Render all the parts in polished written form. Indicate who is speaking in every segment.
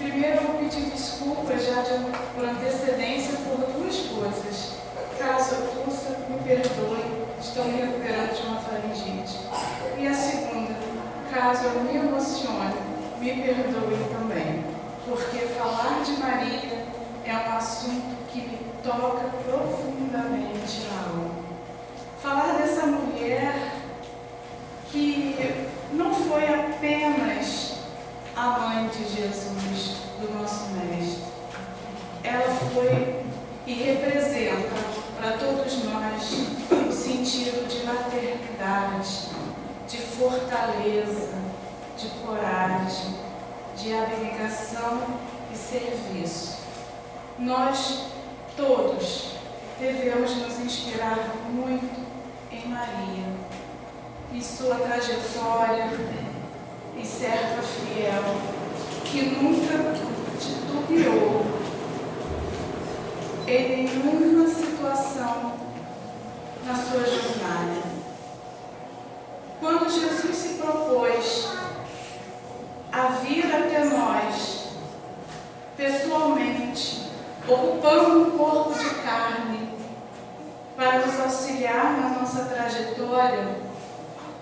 Speaker 1: Primeiro, eu vou pedir desculpas já por antecedência por duas coisas. Caso eu possa, me perdoe, estou me recuperando de uma faringite. E a segunda, caso eu me emocione, me perdoe também, porque falar de Maria é um assunto que me toca profundamente na alma. Falar dessa mulher que não foi apenas a mãe de Jesus, do nosso Mestre. Ela foi e representa para todos nós o sentido de maternidade, de fortaleza, de coragem, de abnegação e serviço. Nós todos devemos nos inspirar muito em Maria e sua trajetória e serva fiel, que nunca titubeou em nenhuma situação na sua jornada. Quando Jesus se propôs a vir até nós, pessoalmente, ocupando um corpo de carne, para nos auxiliar na nossa trajetória,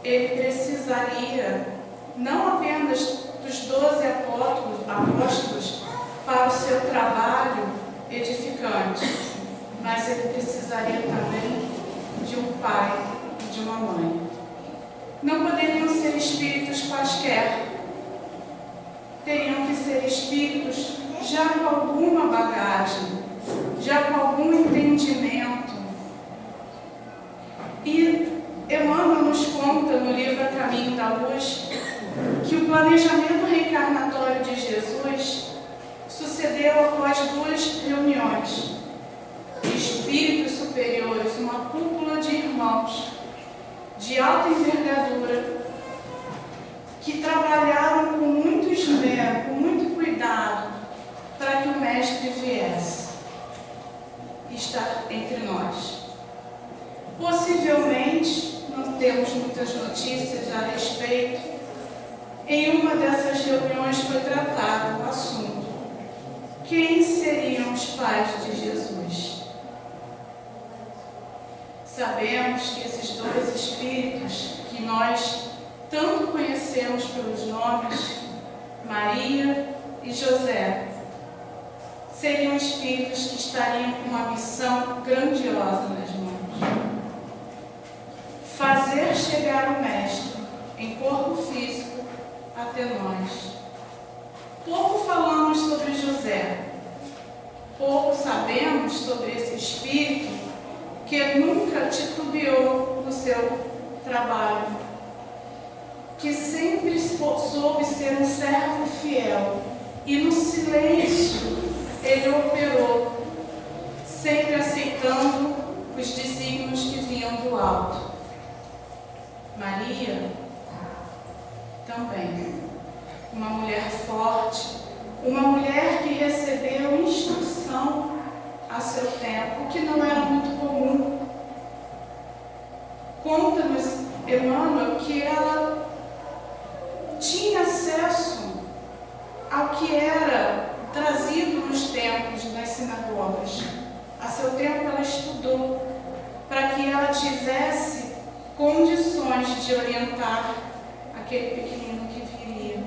Speaker 1: ele precisaria não apenas dos 12 apóstolos para o seu trabalho edificante, mas ele precisaria também de um pai e de uma mãe. Não poderiam ser espíritos quaisquer, teriam que ser espíritos já com alguma bagagem, já com algum entendimento. E Emmanuel nos conta no livro A Caminho da Luz que o planejamento reencarnatório de Jesus sucedeu após duas reuniões de espíritos superiores, uma cúpula de irmãos de alta envergadura que trabalharam com muito esmero, com muito cuidado para que o Mestre viesse e estar entre nós. Possivelmente, não temos muitas notícias a respeito, em uma dessas reuniões foi tratado o assunto: quem seriam os pais de Jesus? Sabemos que esses dois espíritos, que nós tanto conhecemos pelos nomes, Maria e José, seriam espíritos que estariam com uma missão grandiosa nas mãos: fazer chegar o Mestre em corpo físico até nós. Pouco falamos sobre José, pouco sabemos sobre esse espírito que nunca titubeou no seu trabalho, que sempre soube ser um servo fiel e no silêncio ele operou, sempre aceitando os desígnios que vinham do alto. Maria também, uma mulher forte, uma mulher que recebeu instrução a seu tempo, que não era muito comum. Conta-nos Emmanuel que ela tinha acesso ao que era trazido nos templos, nas sinagogas. A seu tempo ela estudou para que ela tivesse condições de orientar aquele pequenino que viria.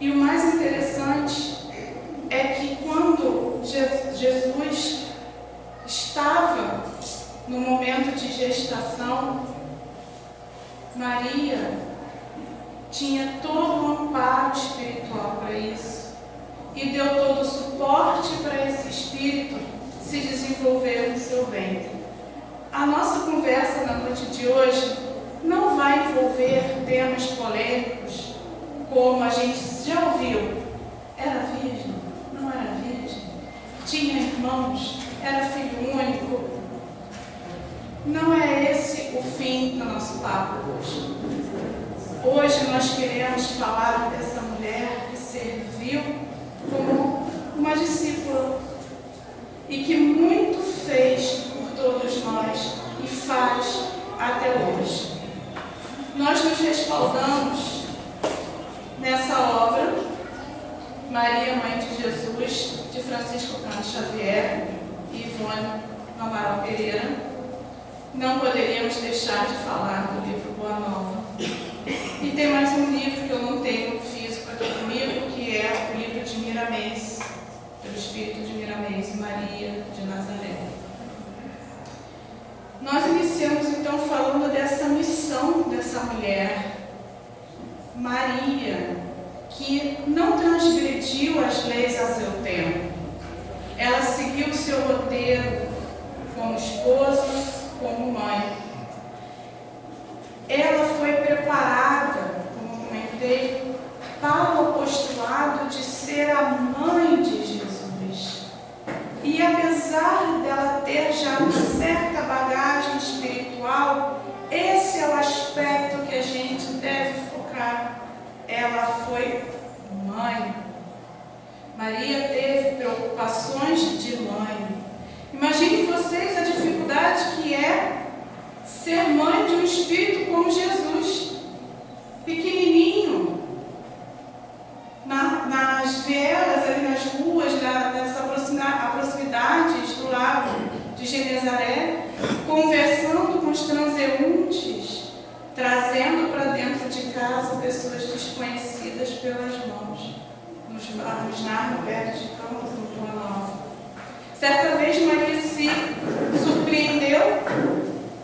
Speaker 1: E o mais interessante é que quando Jesus estava no momento de gestação, Maria tinha todo o amparo espiritual para isso e deu todo o suporte para esse espírito se desenvolver no seu ventre. A nossa conversa na noite de hoje não vai envolver temas polêmicos, como a gente já ouviu: era virgem, não era virgem, tinha irmãos, era filho único. Não é esse o fim do nosso papo hoje. Hoje nós queremos falar dessa mulher que serviu como uma discípula e que muito fez por todos nós e faz até hoje. Nós nos respaldamos nessa obra Maria, mãe de Jesus, de Francisco Cândido Xavier e Ivone Amaral Pereira, não poderíamos deixar de falar do livro Boa Nova. E tem mais um livro que eu não tenho físico aqui comigo, que é o livro de Miramês, pelo Espírito de Miramês, Maria de Nazaré. Nós iniciamos então falando dessa missão dessa mulher, Maria, que não transgrediu as leis a seu tempo. Ela seguiu o seu roteiro como esposa, como mãe. Ela foi preparada, como comentei, para o apostolado de ser a mãe de Jesus. E apesar dela ter já uma certa bagagem espiritual, esse é o aspecto que a gente deve focar. Ela foi mãe. Maria teve preocupações de mãe. Imaginem vocês a dificuldade que é ser mãe de um espírito como Jesus, pequenininho, nas vielas, ali nas ruas, nas proximidades do lago de Genezaré, conversando com os transeuntes, trazendo para dentro de casa pessoas desconhecidas pelas mãos, nos narros perto de Campos, no Boa Nova. Certa vez Maria se surpreendeu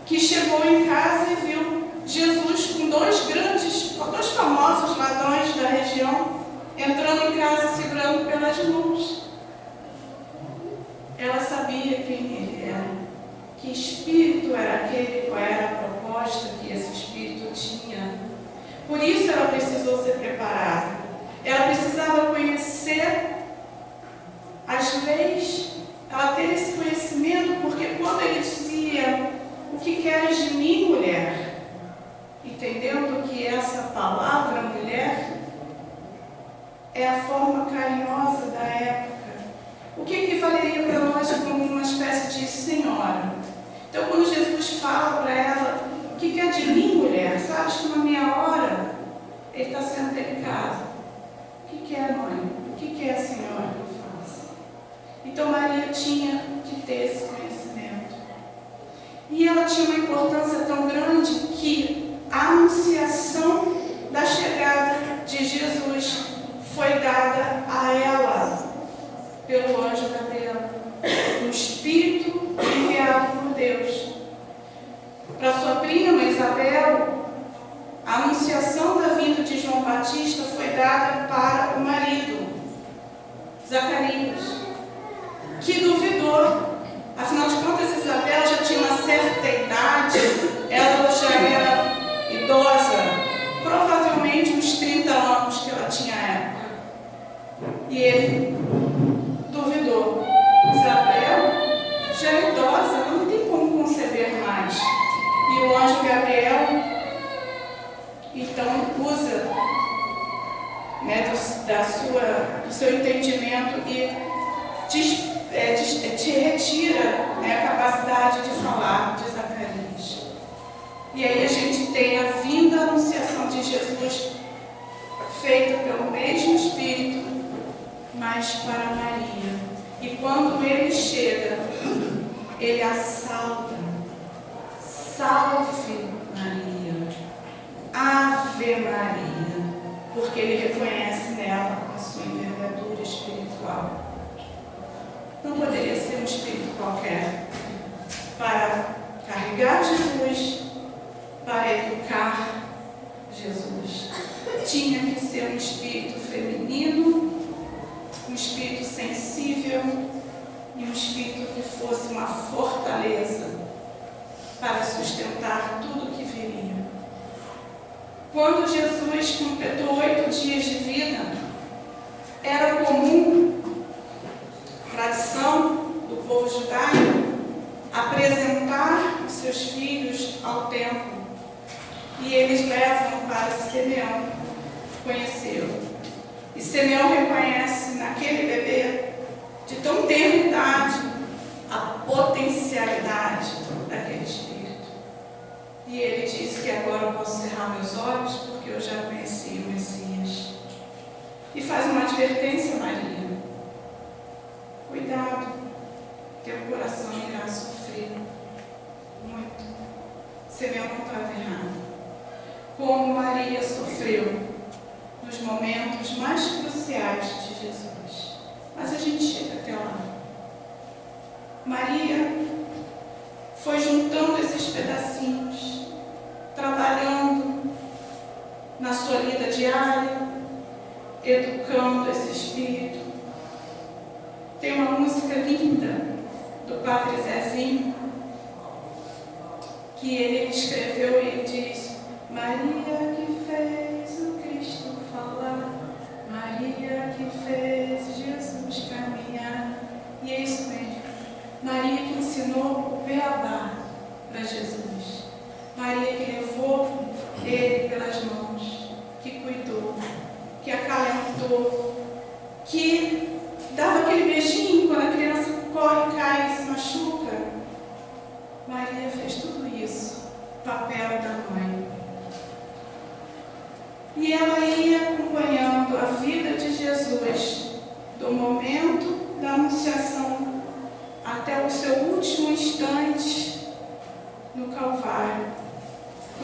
Speaker 1: que chegou em casa e viu Jesus com dois famosos ladrões da região, entrando em casa segurando pelas mãos. Ela sabia quem ele era, que espírito era aquele, qual era a proposta que esse espírito tinha. Por isso ela precisou ser preparada. Ela precisava conhecer as leis, ela ter esse conhecimento, porque quando ele dizia: "O que queres de mim, mulher?", entendendo que essa palavra mulher é a forma carinhosa da época, o que equivaleria para nós como uma espécie de senhora. Então, quando Jesus fala para ela: "O que quer de mim, mulher? Sabes que na minha hora", ele está sendo delicado. "O que quer, mãe? O que quer, senhora, que eu faça?" Então, Maria tinha que ter esse conhecimento. E ela tinha uma importância tão grande que a anunciação da chegada de Jesus foi dada a ela pelo anjo Gabriel, um espírito enviado por Deus. Para sua prima Isabel, a anunciação da vinda de João Batista foi dada para o marido, Zacarias, que duvidou. Afinal de contas, Isabel já tinha uma certa idade, ela já era idosa, provavelmente uns 30 anos que ela tinha à época. E ele duvidou. Isabel já é idosa, ela não tem como conceber mais. E o anjo Gabriel, então, usa, do seu entendimento e te retira, a capacidade de falar de Zacarias. E aí a gente tem a vinda, a anunciação de Jesus feita pelo mesmo Espírito, mas para Maria. E quando ele chega, ele a salva. Salve Maria, Ave Maria, porque ele reconhece nela a sua envergadura espiritual. Não poderia ser um espírito qualquer para carregar Jesus, para educar Jesus. Tinha que ser um espírito feminino, um espírito sensível e um espírito que fosse uma fortaleza para sustentar tudo que viria. Quando Jesus completou 8 dias de vida, era comum, tradição do povo judaico, apresentar os seus filhos ao templo. E eles levam para Simeão conhecê-lo. E Simeão reconhece naquele bebê, de tão tenra idade, a potencialidade daquele espírito. E ele diz que agora eu posso cerrar meus olhos porque eu já conheci o Messias. e faz uma advertência a Maria. Cuidado, teu coração irá sofrer muito. Simeão não estava errado. Como Maria sofreu nos momentos mais cruciais de Jesus. Mas a gente chega até lá. Maria foi juntando esses pedacinhos, trabalhando na sua vida diária, educando esse espírito. Tem uma música linda do Padre Zezinho, que ele escreveu e ele diz: Maria que fez o Cristo falar, Maria que fez Jesus caminhar. E é isso mesmo. Maria que ensinou o beabá para Jesus. Maria que levou ele pelas mãos, que cuidou, que acalentou, que dava aquele beijinho quando a criança corre, cai e se machuca. Maria fez tudo isso, papel da mãe. E ela ia acompanhando a vida de Jesus, do momento da anunciação até o seu último instante no Calvário,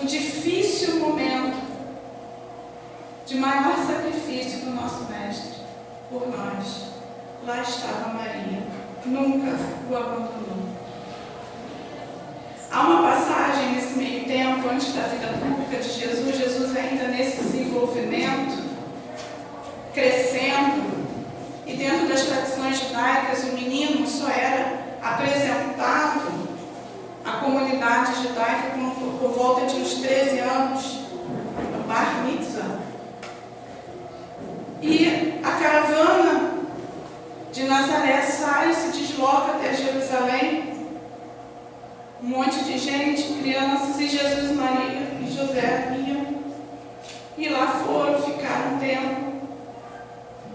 Speaker 1: no difícil momento de maior sacrifício do nosso Mestre por nós. Lá estava Maria, nunca o abandonou. Há uma passagem nesse meio tempo, antes da vida pública de Jesus, Jesus ainda nesse desenvolvimento, crescendo, e dentro das tradições judaicas, o menino só era apresentado à comunidade judaica por volta de uns 13 anos, no Bar Mitzvah. E a caravana de Nazaré sai, se desloca até Jerusalém. Um monte de gente, crianças, e Jesus, Maria e José iam. E lá foram, ficaram um tempo.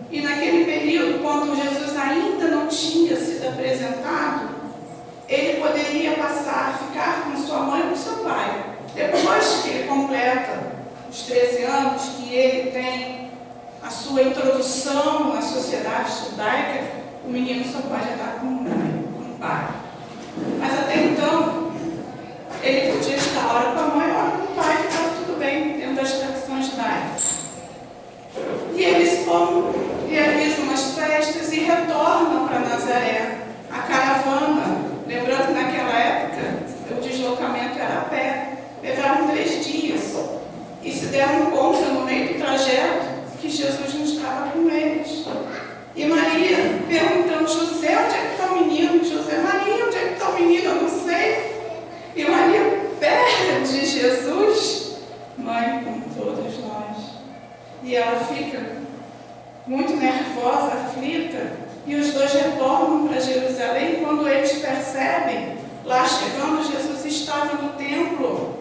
Speaker 1: E naquele período, quando Jesus ainda não tinha sido apresentado, ele poderia passar, ficar com sua mãe e com seu pai. Depois que ele completa os 13 anos, que ele tem a sua introdução na sociedade judaica, o menino só pode andar com mãe, com o pai. Mas até então, ele podia estar hora com a mãe, hora com o pai, que estava tudo bem dentro das tradições judaicas. E eles realizam as festas e retornam para Nazaré. A caravana, lembrando que naquela época o deslocamento era a pé, levaram 3 dias e se deram conta no meio do trajeto que Jesus não estava com eles. E Maria perguntando: José, onde é que está o menino? José: Maria, onde é que está o menino? Eu não sei. E Maria perde Jesus, mãe, como todos nós. E ela fica muito nervosa, aflita, e os dois retornam para Jerusalém. Quando eles percebem, lá chegando, Jesus estava no templo,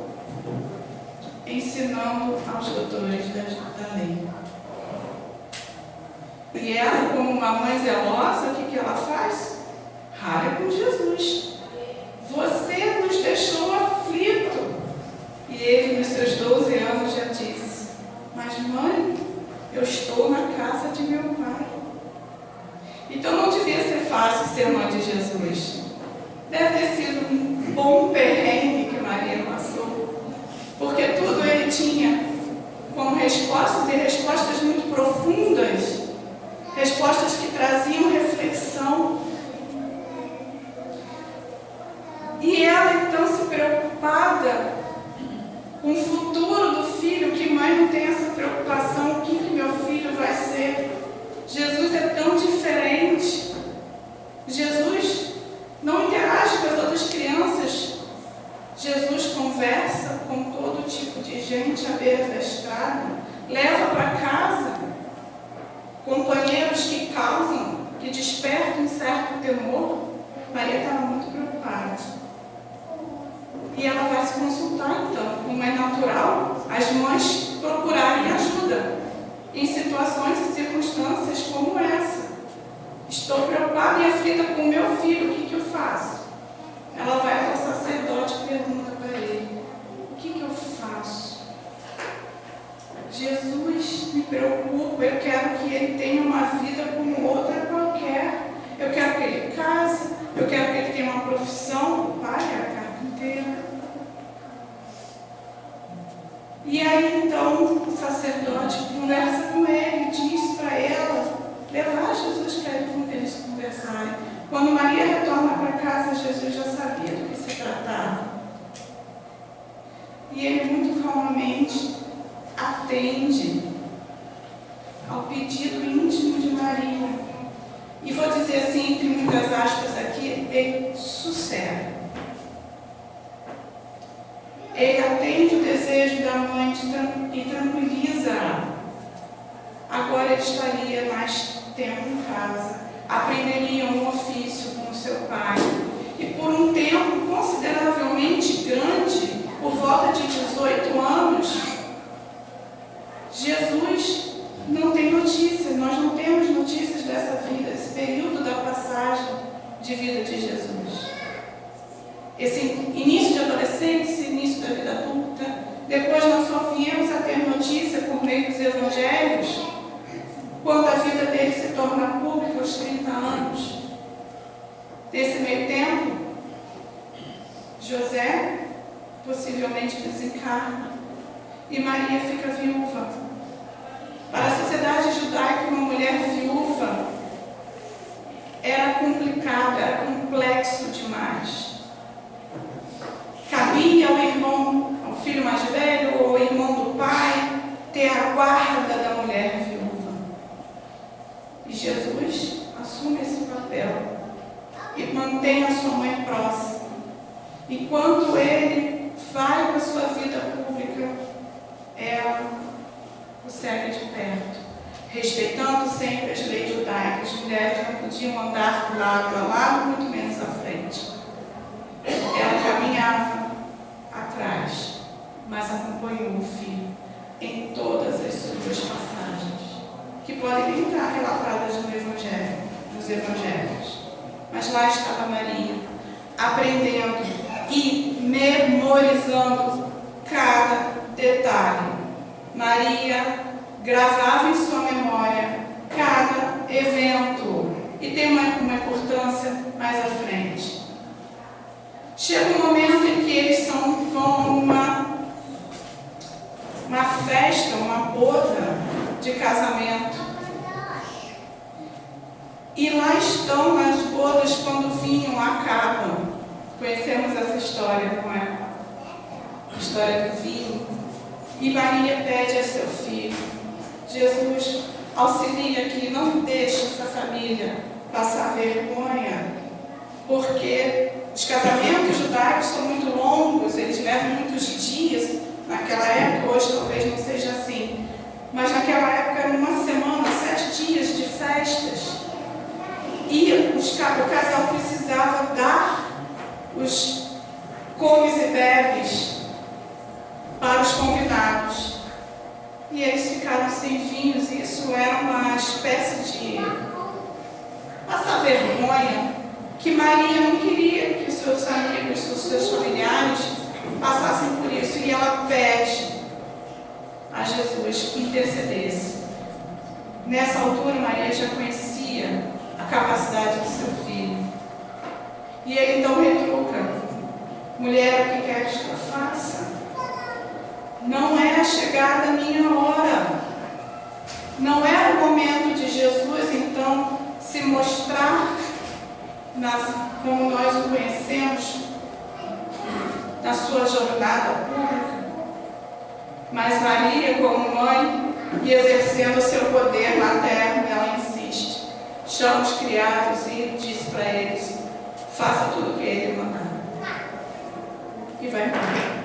Speaker 1: ensinando aos doutores da lei. E ela, como uma mãe zelosa, o que ela faz? Ralha com Jesus. Você nos deixou aflito. E ele, nos seus 12 anos, já disse: mas mãe, eu estou na casa de meu pai. Então não devia ser fácil ser mãe de Jesus. Deve ter sido um bom perrengue que Maria passou, porque tudo ele tinha como respostas, e respostas muito profundas, respostas que traziam reflexão. E ela então se preocupada com o futuro do filho, que mãe não tem essa preocupação, o que meu filho vai ser? Jesus é tão diferente. Jesus não interage com as outras crianças. Jesus conversa com todo tipo de gente à beira da estrada, leva para casa companheiros que causam, que despertam um certo temor. Maria estava muito preocupada. E ela vai se consultar então, como é natural, as mães procurarem ajuda em situações e circunstâncias como essa. Estou preocupada e aflita com o meu filho, o que eu faço? Ela vai até o sacerdote e pergunta para ele: o que eu faço? Jesus me preocupo, eu quero que ele tenha uma vida como outra qualquer. Eu quero que ele case, eu quero que ele tenha uma profissão. O pai é carpinteiro. E aí então o sacerdote conversa com ele, diz para ela levar Jesus para eles conversarem. Quando Maria retorna para casa, Jesus já sabia do que se tratava. E ele muito calmamente atende ao pedido íntimo de Maria. E vou dizer assim, entre muitas aspas aqui, ele sossega. Ele atende o desejo da mãe e tranquiliza-a. Agora ele estaria mais tempo em casa, aprenderia um ofício com seu pai. E por um tempo consideravelmente grande, por volta de 18 anos, Jesus não tem notícias, nós não temos notícias dessa vida, esse período da passagem de vida de Jesus. Esse início de adolescência, início da vida adulta, depois nós só viemos a ter notícia por meio dos evangelhos, quando a vida dele se torna pública aos 30 anos. Nesse meio tempo, José possivelmente desencarna e Maria fica viúva. Para a sociedade judaica, uma mulher viúva era complicado, era complexo demais. Cabia ao irmão, ao filho mais velho ou ao irmão do pai, ter a guarda da mulher viúva. E Jesus assume esse papel e mantém a sua mãe próxima. Enquanto ele vai para a sua vida pública, ela o segue de perto, respeitando sempre as leis judaicas. As mulheres não podiam andar do lado a lado, muito menos à frente. Ela caminhava atrás, mas acompanhou o filho em todas as suas passagens, que podem nem estar relatadas no Evangelho, nos Evangelhos. Mas lá estava Maria, aprendendo e memorizando cada detalhe. Maria gravava em sua memória cada evento e tem uma importância mais à frente. Chega um momento em que eles vão a uma festa, uma boda de casamento. E lá estão as bodas quando o vinho acaba. Conhecemos essa história, não é? A história do vinho. E Maria pede a seu filho: Jesus, auxilia aqui, não deixe essa família passar vergonha, porque os casamentos judaicos são muito longos, eles levam muitos dias. Naquela época, hoje talvez não seja assim, mas naquela época era uma semana, 7 dias de festas. E o casal precisava dar os comes e bebes para os convidados. E eles ficaram sem vinhos, e isso era uma espécie de passar vergonha, que Maria não queria que os seus amigos, os seus familiares passassem por isso. E ela pede a Jesus que intercedesse. Nessa altura, Maria já conhecia a capacidade do seu filho. E ele então retruca: mulher, o que queres que eu faça? Não é a chegada a minha hora. Não era o momento de Jesus, então, se mostrar como nós o conhecemos, na sua jornada pública. Mas Maria, como mãe, e exercendo o seu poder materno, ela insiste. Chama os criados e diz para eles: faça tudo o que ele mandar. E vai embora.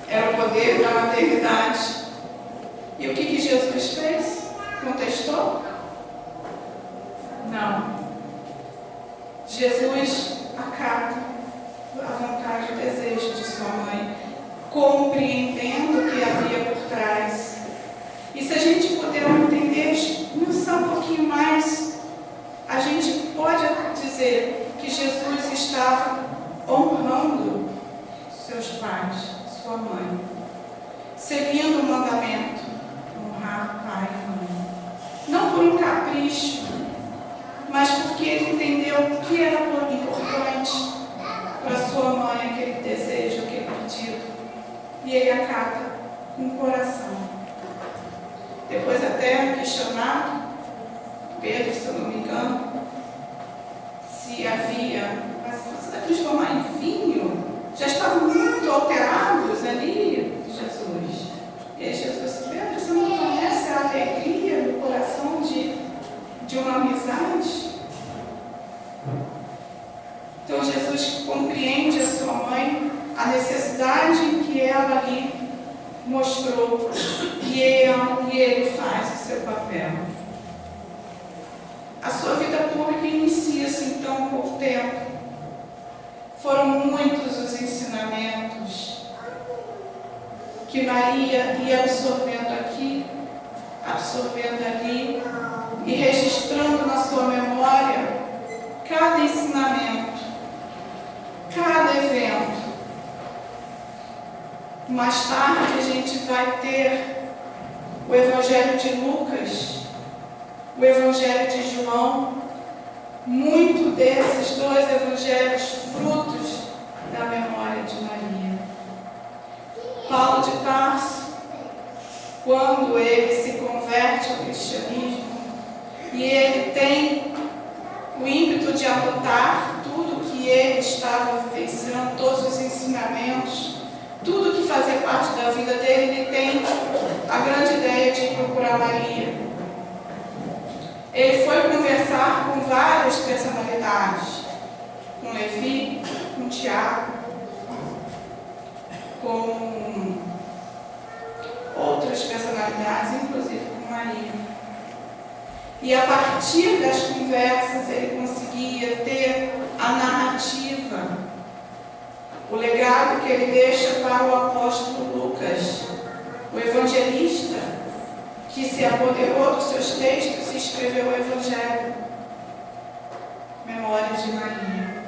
Speaker 1: Era o poder da maternidade. E o que Jesus fez? Contestou? Não. Jesus acata a vontade, o desejo de sua mãe, compreendendo o que havia por trás. E se a gente puder entender, pensar um pouquinho mais, a gente pode dizer que Jesus estava honrando seus pais, sua mãe, seguindo o mandamento: honrar honrar pai e mãe. Não por um capricho, mas porque ele entendeu que era importante para sua mãe aquele desejo, aquele pedido. E ele acata com o coração. Depois até questionado, Pedro, se eu não me engano, se havia, mas você vai transformar em vinho? Já estavam muito alterados ali, Jesus. E aí Jesus, Pedro, você não conhece a alegria do coração de uma amizade? Então Jesus compreende a sua mãe, a necessidade que ela ali mostrou, e ele faz o seu papel. A sua vida pública inicia-se então com o tempo. Foram muitos os ensinamentos que Maria ia absorvendo aqui, absorvendo ali, e registrando na sua memória cada ensinamento, cada evento. Mais tarde a gente vai ter o Evangelho de Lucas, o Evangelho de João, muito desses dois evangelhos frutos da memória de Maria. Paulo de Tarso, quando ele se converte ao cristianismo e ele tem o ímpeto de anotar tudo que ele estava vivenciando, todos os ensinamentos, tudo que fazia parte da vida dele, ele tem a grande ideia de procurar Maria. Ele foi conversar com várias personalidades, com Levi, com Tiago, com outras personalidades, inclusive com Maria. E a partir das conversas ele conseguia ter a narrativa, o legado que ele deixa para o apóstolo Lucas, o evangelista, que se apoderou dos seus textos e escreveu o Evangelho. Memórias de Maria.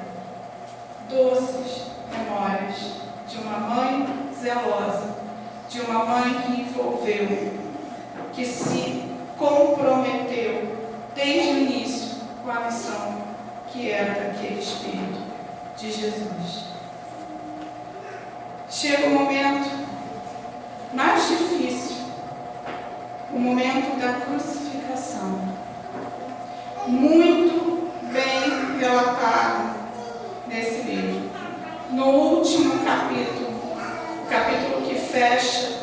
Speaker 1: Doces memórias de uma mãe zelosa, de uma mãe que envolveu, que se comprometeu desde o início com a missão que era daquele Espírito de Jesus. Chega o momento mais difícil, o momento da crucificação, muito bem relatado nesse livro. No último capítulo, o capítulo que fecha,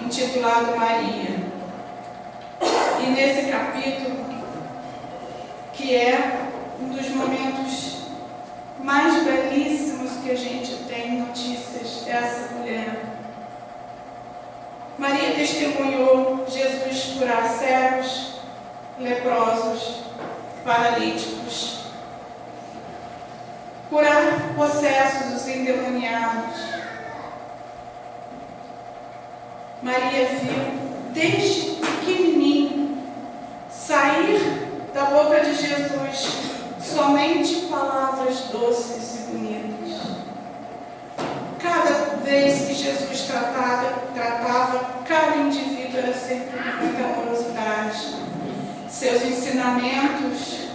Speaker 1: intitulado Maria. E nesse capítulo, que é um dos momentos mais belíssimos que a gente tem notícias dessa mulher, Maria testemunhou Jesus curar cegos, leprosos, paralíticos, curar possessos, os endemoniados. Maria viu desde pequenininho sair da boca de Jesus somente palavras doces e bonitas. Cada vez que Jesus tratava cada indivíduo era sempre com muita amorosidade. Seus ensinamentos,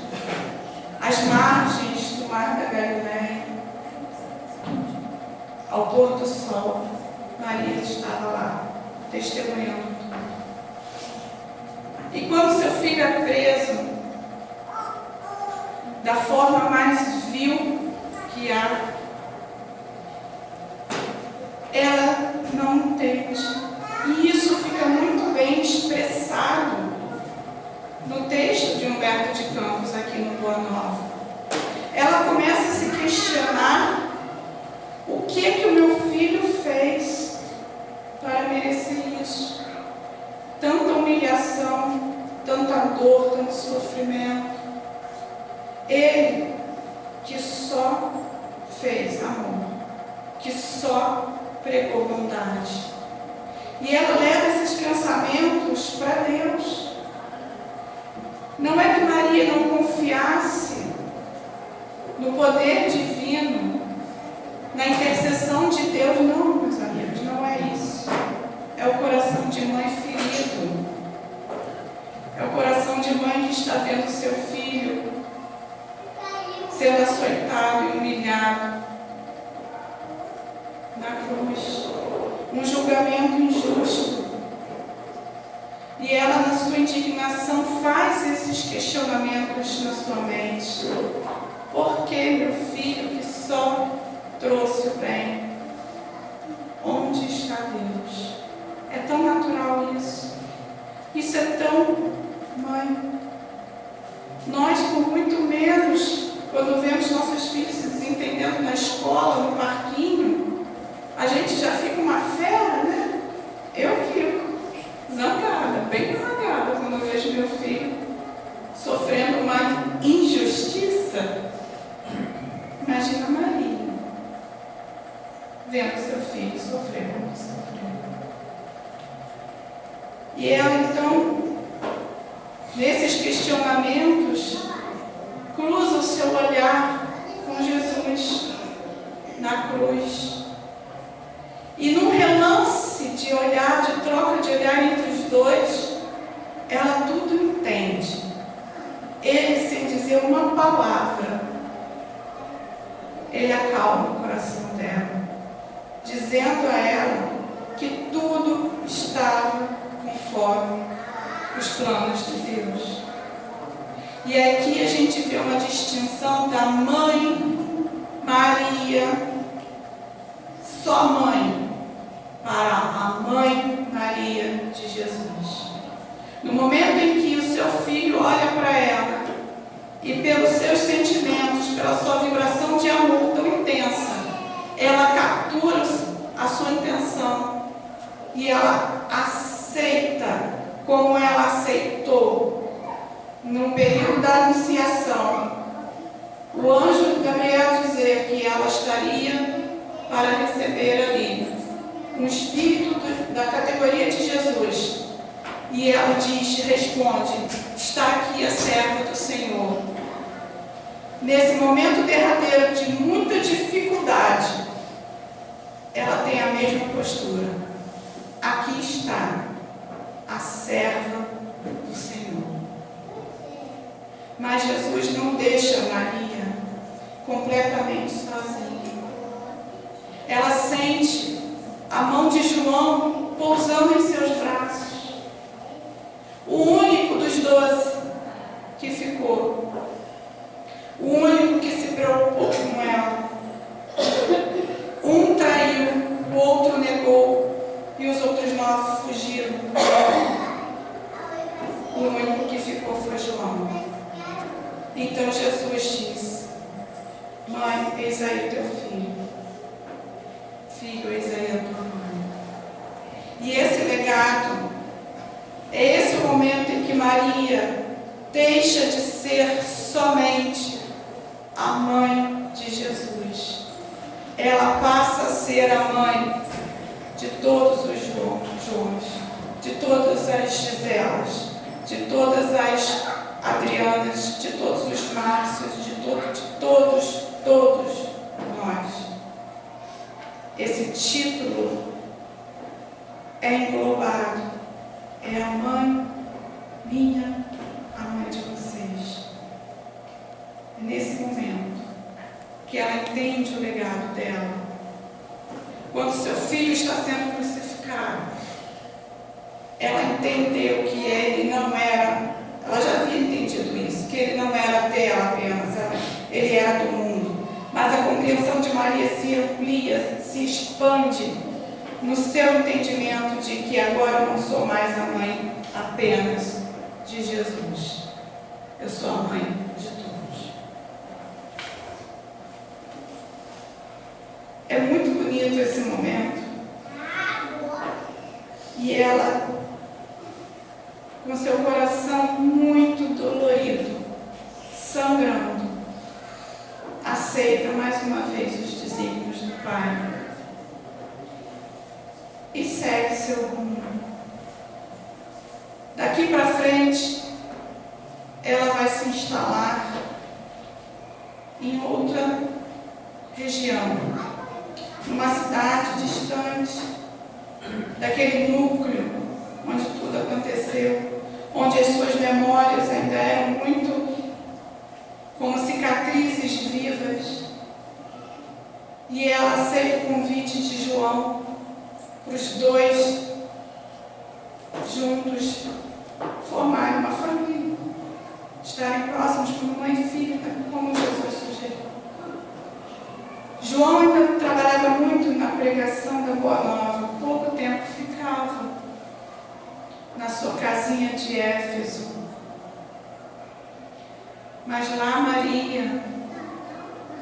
Speaker 1: às margens do mar da Galileia, ao pôr do sol, Maria estava lá, testemunhando. E quando seu filho é preso, da forma mais vil que há, ela não entende. E isso fica muito bem expressado no texto de Humberto de Campos, aqui no Boa Nova. Ela começa a se questionar o que o meu filho fez para merecer isso. Tanta humilhação, tanta dor, tanto sofrimento. Ele que só fez amor, que só pregou bondade. E ela leva esses pensamentos para Deus. Não é que Maria não confiasse no poder divino, na intercessão de Deus, não, meus amigos, não é isso. É o coração está vendo seu filho sendo açoitado e humilhado na cruz, um julgamento injusto. E ela, na sua indignação, faz esses questionamentos na sua mente. Por que meu filho que só trouxe o bem? Onde está Deus? É tão natural isso. Isso é tão mãe. Nós, por muito menos, quando vemos nossos filhos se desentendendo na escola, no parquinho, a gente já fica uma fera, né? Eu fico zangada, bem zangada, quando eu vejo meu filho sofrendo uma injustiça. Imagina a Maria vendo seu filho sofrer como sofreu. E ela, então, nesses questionamentos, cruza o seu olhar com Jesus na cruz. E num relance de olhar, de troca de olhar entre os dois, ela tudo entende. Ele, sem dizer uma palavra, ele acalma o coração dela, dizendo a ela que tudo estava conforme os planos de Deus. E aqui a gente vê uma distinção da mãe Maria, só mãe, para a mãe Maria de Jesus. No momento em que o seu filho olha para ela e pelos seus sentimentos, pela sua vibração de amor tão intensa, ela captura a sua intenção e ela aceita, como ela aceitou no período da anunciação, o anjo Gabriel dizer que ela estaria para receber ali um espírito da categoria de Jesus. E ela responde: está aqui a serva do Senhor. Nesse momento derradeiro de muita dificuldade, ela tem a mesma postura. Aqui está a serva do Senhor. Mas Jesus não deixa Maria completamente sozinha. Ela sente a mão de João pousando em seus braços. O único dos 12 que ficou. O único que se preocupou com ela. Um traiu, o outro negou e os outros 9 fugiram. O único que ficou foi João. Então Jesus disse: mãe, eis aí teu filho. Filho, eis aí a tua mãe. E esse legado, é esse o momento em que Maria deixa de ser somente a mãe de Jesus. Ela passa a ser a mãe de todos os Joões, de todas as Giselas, de todas as Adrianas, de todos os Márcios, de todos nós. Esse título é englobado, é a mãe minha, a mãe de vocês. É nesse momento que ela entende o legado dela. Quando seu filho está sendo crucificado, ela entendeu que ele não era, ela já havia entendido isso, que ele não era dela apenas, ele era do mundo. Mas a compreensão de Maria se amplia, se expande no seu entendimento de que agora eu não sou mais a mãe apenas de Jesus. Eu sou a mãe de todos. É muito bonito esse momento. E ela, com seu coração muito dolorido, sangrando, aceita mais uma vez os desígnios do Pai e segue seu rumo. Daqui para frente, ela vai se instalar em outra região, numa cidade distante daquele núcleo onde tudo aconteceu, onde as suas memórias ainda eram muito como cicatrizes vivas. E ela aceita o convite de João para os dois juntos formarem uma família, estarem próximos como mãe e filha, como Jesus sugeriu. João ainda trabalhava muito na pregação da Boa Nova, pouco tempo ficava na sua casinha de Éfeso. Mas lá Maria,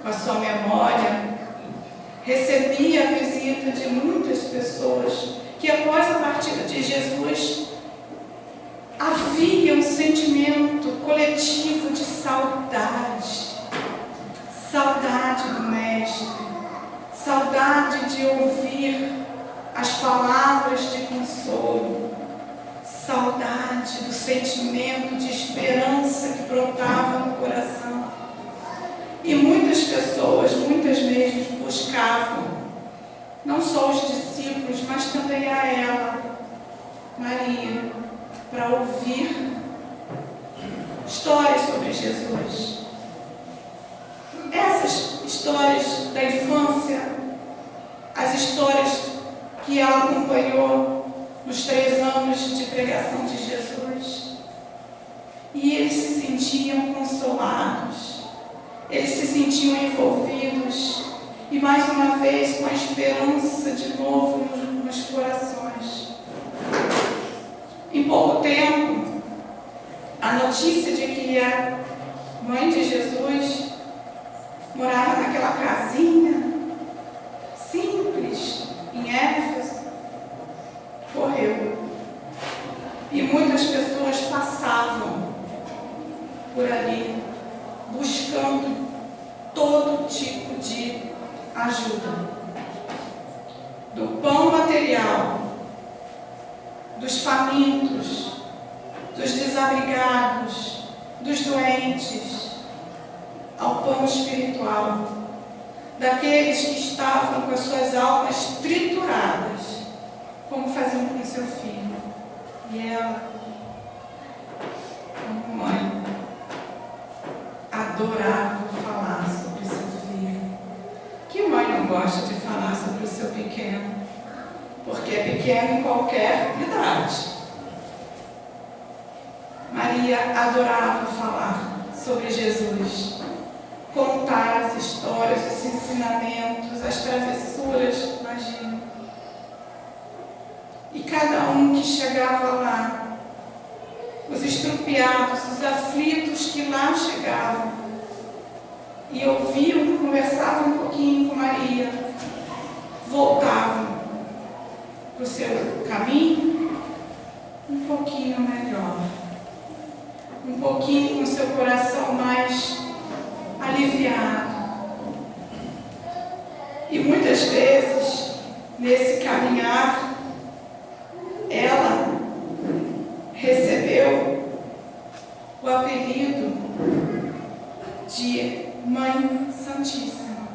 Speaker 1: com a sua memória, recebia a visita de muitas pessoas que após a partida de Jesus havia um sentimento coletivo de saudade. Saudade do Mestre, saudade de ouvir as palavras de consolo, saudade do sentimento de esperança que brotava no coração. E muitas pessoas, muitas mesmo, buscavam, não só os discípulos, mas também a ela, Maria, para ouvir histórias sobre Jesus. Essas histórias da infância, as histórias que ela acompanhou nos 3 anos de pregação de Jesus. E eles se sentiam consolados, eles se sentiam envolvidos e mais uma vez com a esperança de novo nos corações. Em pouco tempo, a notícia de que a mãe de Jesus morava naquela casinha simples em Éfeso correu. E muitas pessoas passavam por ali buscando todo tipo de ajuda, do pão material, dos famintos, dos desabrigados, dos doentes, ao pão espiritual, daqueles que estavam com as suas almas trituradas, como faziam com seu filho. E ela, como mãe, adorava falar sobre seu filho. Que mãe não gosta de falar sobre o seu pequeno? Porque é pequeno em qualquer idade. Maria adorava falar sobre Jesus, contar as histórias, os ensinamentos, as travessuras, imagina. E cada um que chegava lá, os estrupiados, os aflitos que lá chegavam, e ouviam, conversavam um pouquinho com Maria, voltavam para o seu caminho um pouquinho melhor, um pouquinho com o seu coração mais aliviado. E muitas vezes, nesse caminhar, ela recebeu o apelido de Mãe Santíssima,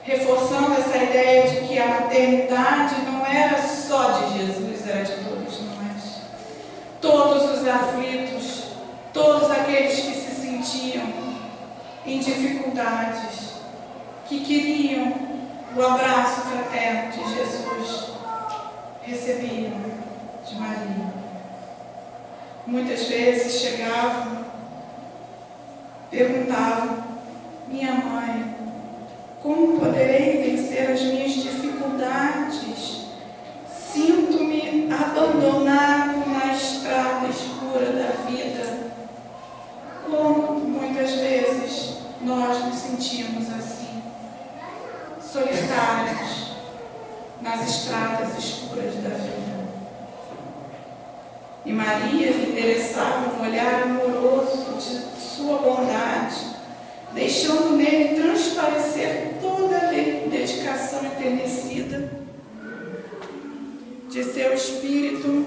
Speaker 1: reforçando essa ideia de que a maternidade não era só de Jesus, era de todos nós. Todos os aflitos, todos aqueles que se sentiam em dificuldades, que queriam o abraço fraterno de Jesus, recebiam de Maria. Muitas vezes chegavam, perguntavam: minha mãe, como poderei vencer as minhas dificuldades? Sinto-me abandonado na estrada escura da vida. Como muitas vezes nós nos sentimos assim, solitários nas estradas escuras da vida. E Maria lhe endereçava um olhar amoroso de sua bondade, deixando nele transparecer toda a dedicação enternecida de seu espírito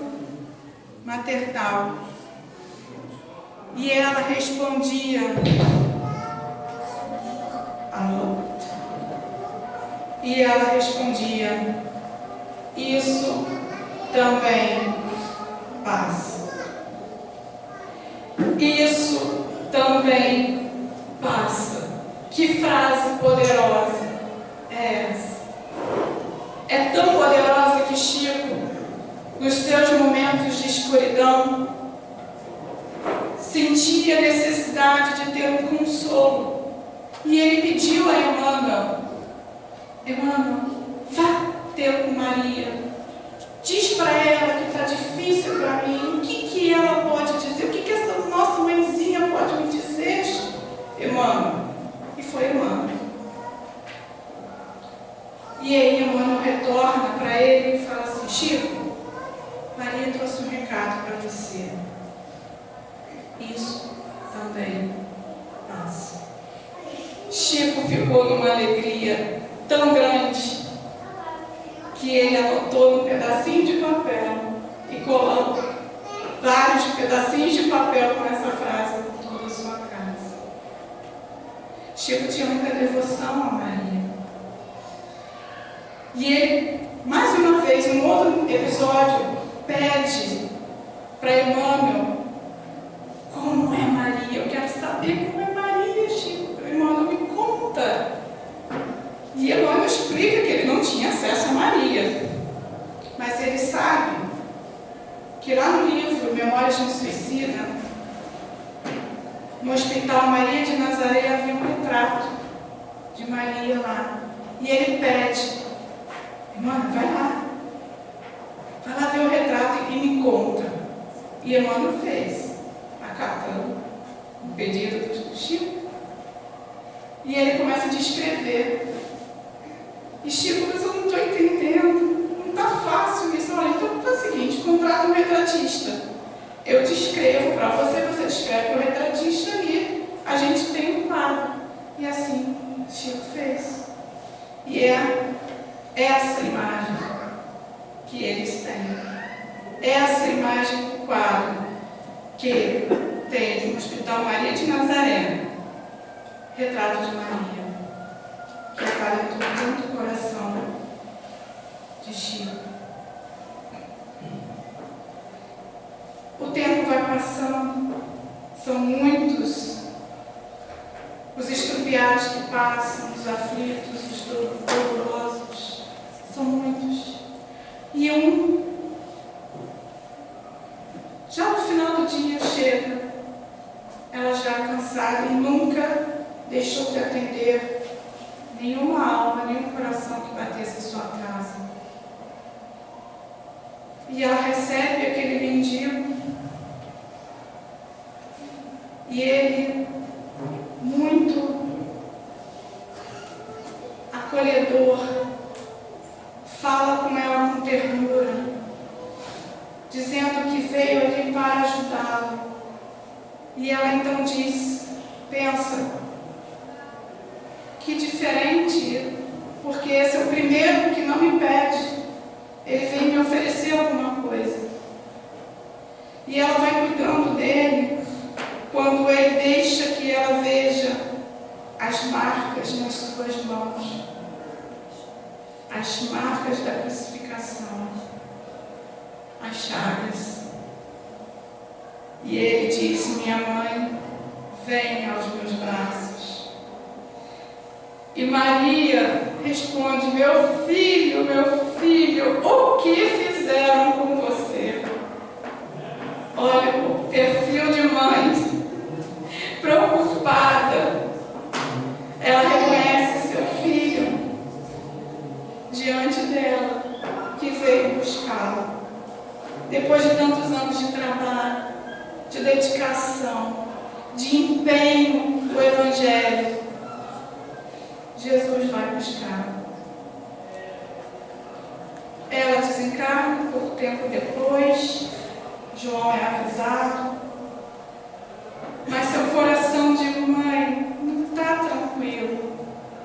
Speaker 1: maternal. E ela respondia: alô? E ela respondia: isso também passa. Isso também passa. Que frase poderosa é essa? É tão poderosa que Chico, nos seus momentos de escuridão, sentia a necessidade de ter um consolo. E ele pediu a Emmanuel: Emmanuel, vá ter com Maria. Diz para ela que está difícil para mim. O que ela pode dizer? O que essa nossa mãezinha pode me dizer, Emmanuel? E foi Emmanuel. E aí Emmanuel retorna para ele e fala assim: Chico, Maria trouxe um recado para você. Isso também passa. Chico ficou numa alegria tão grande que ele anotou num pedacinho de papel e colou vários pedacinhos de papel com essa frase por toda a sua casa. Chico tinha muita devoção a Maria. E ele, mais uma vez, num outro episódio, pede para Emmanuel: como é Maria? Eu quero saber como é Maria, Chico. Emmanuel, me conta. E Emmanuel explica que ele não tinha acesso a Maria. Mas ele sabe que lá no livro Memórias de um Suicida, no Hospital Maria de Nazaré, havia um retrato de Maria lá. E ele pede: Emmanuel, vai lá ver o retrato e me conta. E Emmanuel fez, acatando o pedido do Chico. E ele começa a descrever. E Chico, mas eu não estou entendendo, não está fácil isso. Olha, então faz o seguinte: contrata um retratista. Eu descrevo para você, você descreve para o retratista ali. A gente tem um quadro. E assim Chico fez. E é essa imagem que eles têm. Essa imagem do quadro que tem no Hospital Maria de Nazaré. Retrato de Maria, que acalentou tanto o coração de Chico. O tempo vai passando, são muitos os estrupiados que passam, os aflitos, os dolorosos, são muitos. E já no final do dia chega, ela já cansada e nunca deixou de atender nenhuma alma, nenhum coração que batesse em sua casa. E ela recebe aquele mendigo e ele, muito acolhedor, fala com ela com ternura, dizendo que veio ali para ajudá-la. E ela então diz: pensa, que diferente, porque esse é o primeiro que não me pede, ele vem me oferecer alguma coisa. E ela vai cuidando dele quando ele deixa que ela veja as marcas nas suas mãos, as marcas da crucificação, as chagas. E ele diz: minha mãe, venha aos meus braços. E Maria responde: meu filho, o que fizeram com você? Olha o perfil de mãe, preocupada. Ela reconhece seu filho diante dela, que veio buscá-la. Depois de tantos anos de trabalho, de dedicação, de empenho do Evangelho, Jesus vai buscá-la. Ela desencarna, pouco tempo depois, João é avisado, mas seu coração de mãe não está tranquilo.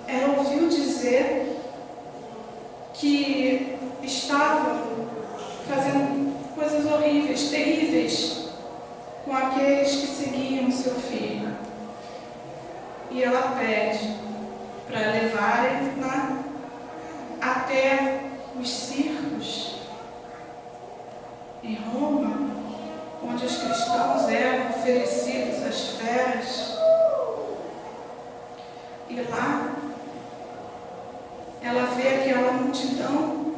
Speaker 1: Ela ouviu dizer que estava fazendo coisas horríveis, terríveis, com aqueles que seguiam seu filho. E ela pede para levarem-na até os circos em Roma, onde os cristãos eram oferecidos às feras. E lá, ela vê aquela multidão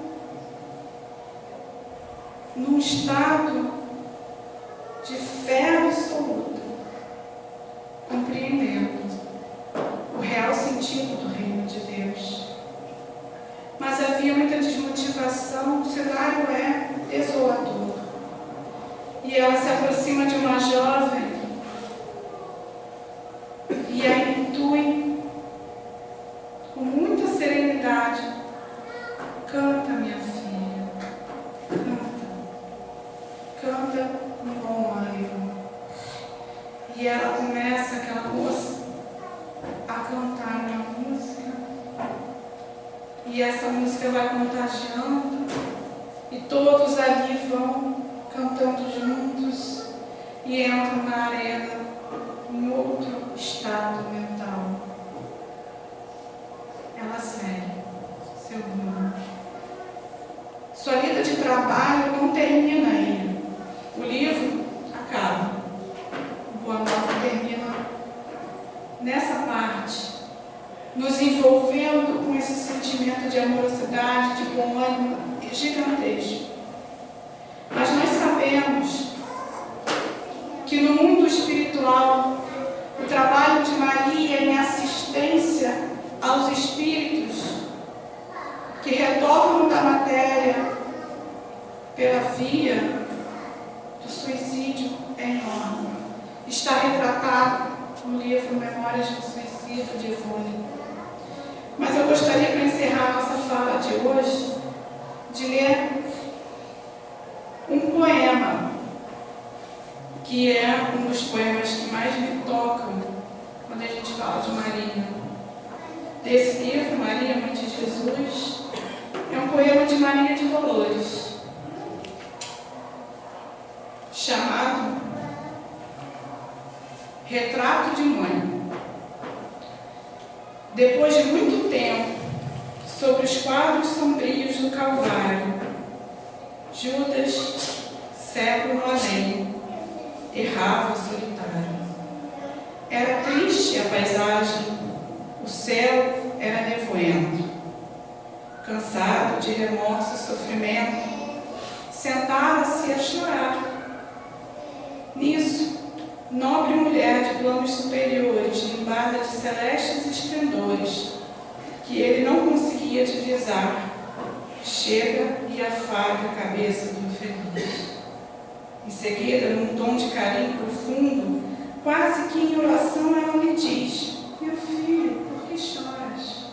Speaker 1: num estado de fé absoluta, compreendendo o real sentido do reino de Deus. Mas havia muita desmotivação, o cenário é desolador. E ela se aproxima de uma jovem e a intui com muita serenidade: canta, minha filha, canta com bom ânimo. E ela começa, aquela moça, a cantar uma música, e essa música vai contagiando, e todos ali vão cantando juntos e entram na arena em outro estado mental. Ela segue seu rumo. Sua vida de trabalho não termina aí. O livro acaba. O Boa Nova termina nessa parte, nos envolvendo com esse sentimento de amorosidade, de bom ânimo gigantesco. Mas nós sabemos que no mundo espiritual, o trabalho de Maria em assistência aos espíritos que retornam da matéria pela via do suicídio é enorme. Está retratado no livro Memórias de um Suicídio, de Ivone. Mas eu gostaria, para encerrar nossa fala de hoje, de ler um poema, que é um dos poemas que mais me tocam quando a gente fala de Maria. Desse livro, Maria, Mãe de Jesus, é um poema de Maria de Dolores, chamado Retrato de Mãe. Depois de muito tempo, sobre os quadros sombrios do Calvário, Judas, cego no além, errava solitário. Era triste a paisagem, o céu era nevoento. Cansado de remorso e sofrimento, sentara-se a chorar. Nisso, nobre mulher de planos superiores, limbada de celestes esplendores, que ele não conseguia divisar, chega e afaga a cabeça do infeliz. Em seguida, num tom de carinho profundo, quase que em oração, ela lhe diz: meu filho, por que choras?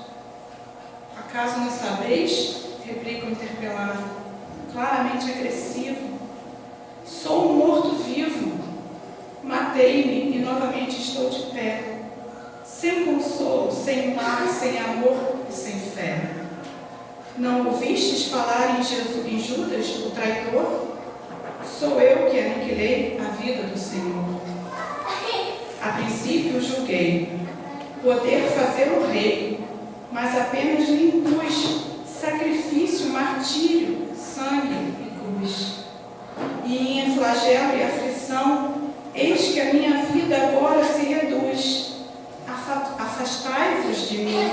Speaker 1: Acaso não sabeis? Replica o interpelado, claramente agressivo. Sou um morto-vivo. Matei-me e novamente estou de pé, sem consolo, sem lar, sem amor e sem fé. Não ouvistes falar em Judas, o traidor? Sou eu que aniquilei a vida do Senhor. A princípio julguei poder fazer o rei, mas apenas lhe impus sacrifício, martírio, sangue e cruz. E em flagelo e aflição, eis que a minha vida agora se reduz. Afastai-vos de mim,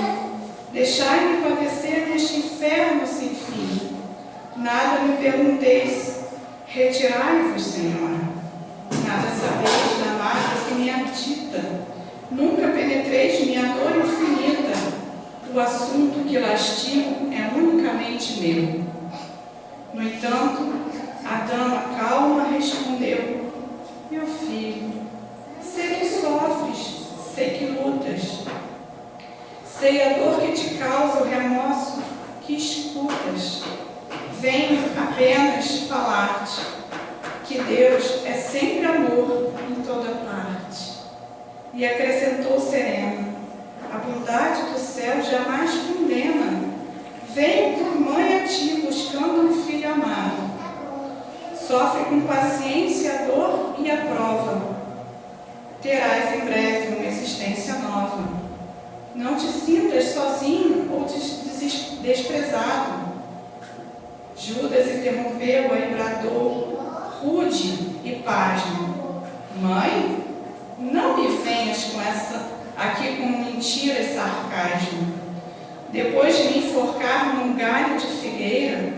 Speaker 1: deixai-me padecer neste inferno sem fim. Nada me pergunteis, retirai-vos, Senhor. Nada sabeis da mágoa que me habita. Nunca penetreis minha dor infinita. O assunto que lastimo é unicamente meu. No entanto, a dama calma respondeu: meu filho, sei que sofres, sei que lutas, sei a dor que te causa o remorso que escutas. Venho apenas falar-te que Deus é sempre amor em toda parte. E acrescentou serena: a bondade do céu jamais condena. Venho por mãe a ti buscando um filho amado. Sofre com paciência a dor e a prova. Terás em breve uma existência nova. Não te sintas sozinho ou desprezado. Judas interrompeu-a e bradou: rude e pasmo: mãe, não me venhas com essa aqui com mentira e sarcasmo. Depois de me enforcar num galho de figueira,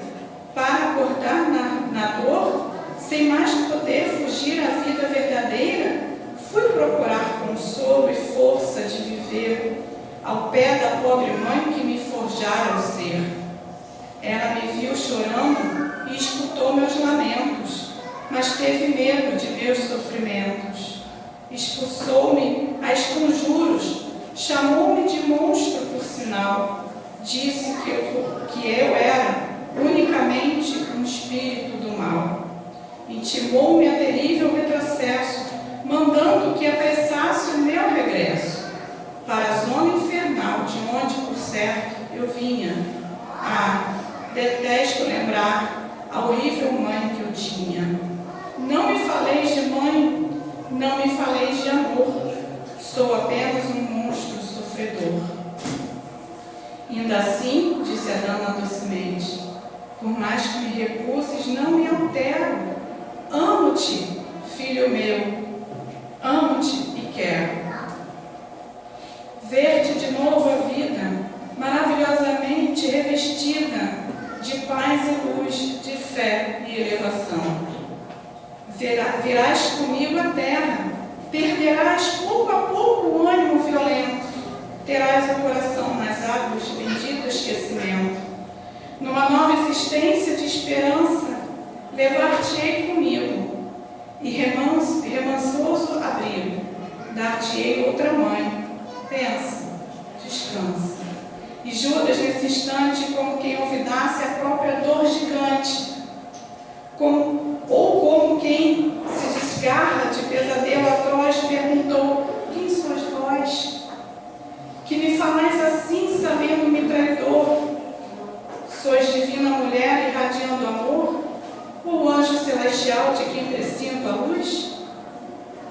Speaker 1: para acordar na dor, sem mais poder fugir à vida verdadeira, fui procurar consolo e força de viver ao pé da pobre mãe que me forjara o ser. Ela me viu chorando e escutou meus lamentos, mas teve medo de meus sofrimentos. Expulsou-me a esconjuros, chamou-me de monstro por sinal, disse que eu era unicamente um espírito do mal. Intimou-me a terrível retrocesso, mandando que apressasse o meu regresso para a zona infernal, de onde, por certo, eu vinha. Ah, detesto lembrar a horrível mãe que eu tinha. Não me faleis de mãe, não me faleis de amor, sou apenas um monstro sofredor. Ainda assim, disse a dama docemente, por mais que me recuses, não me altero. Amo-te, filho meu, amo-te e quero ver-te de novo a vida, maravilhosamente revestida de paz e luz, de fé e elevação. Virás comigo à terra, perderás pouco a pouco o ânimo violento, terás o coração nas águas de bendito esquecimento. Numa nova existência de esperança, levar-te-ei comigo, e remansoso abrigo, dar-te-ei outra mãe. Pensa, descansa. E Judas, nesse instante, como quem olvidasse a própria dor gigante, ou como quem se desgarra de pesadelo atroz, perguntou: quem sois vós? Que me falais assim, sabendo-me traidor? Sois divina mulher irradiando amor? Ou anjo celestial de quem presinto a luz?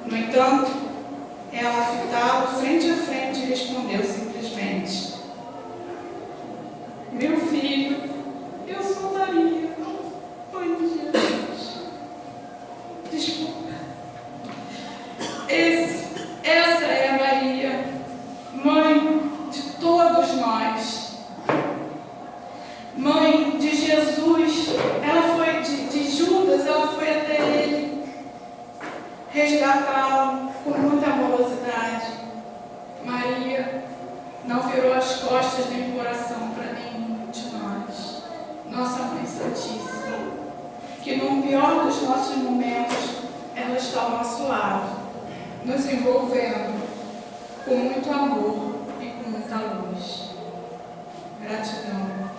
Speaker 1: No entanto, ela, fitá-lo frente a frente, respondeu simplesmente: meu filho, eu sou Maria, mãe de Jesus. Desculpa. Essa é a Maria, mãe de todos nós. Mãe de Jesus. Ela foi de Judas, ela foi até ele resgatá-lo com muita amorosidade. Maria não virou as costas nem o coração para nenhum de nós. Nossa Mãe Santíssima, que no pior dos nossos momentos, ela está ao nosso lado, nos envolvendo com muito amor e com muita luz. Gratidão.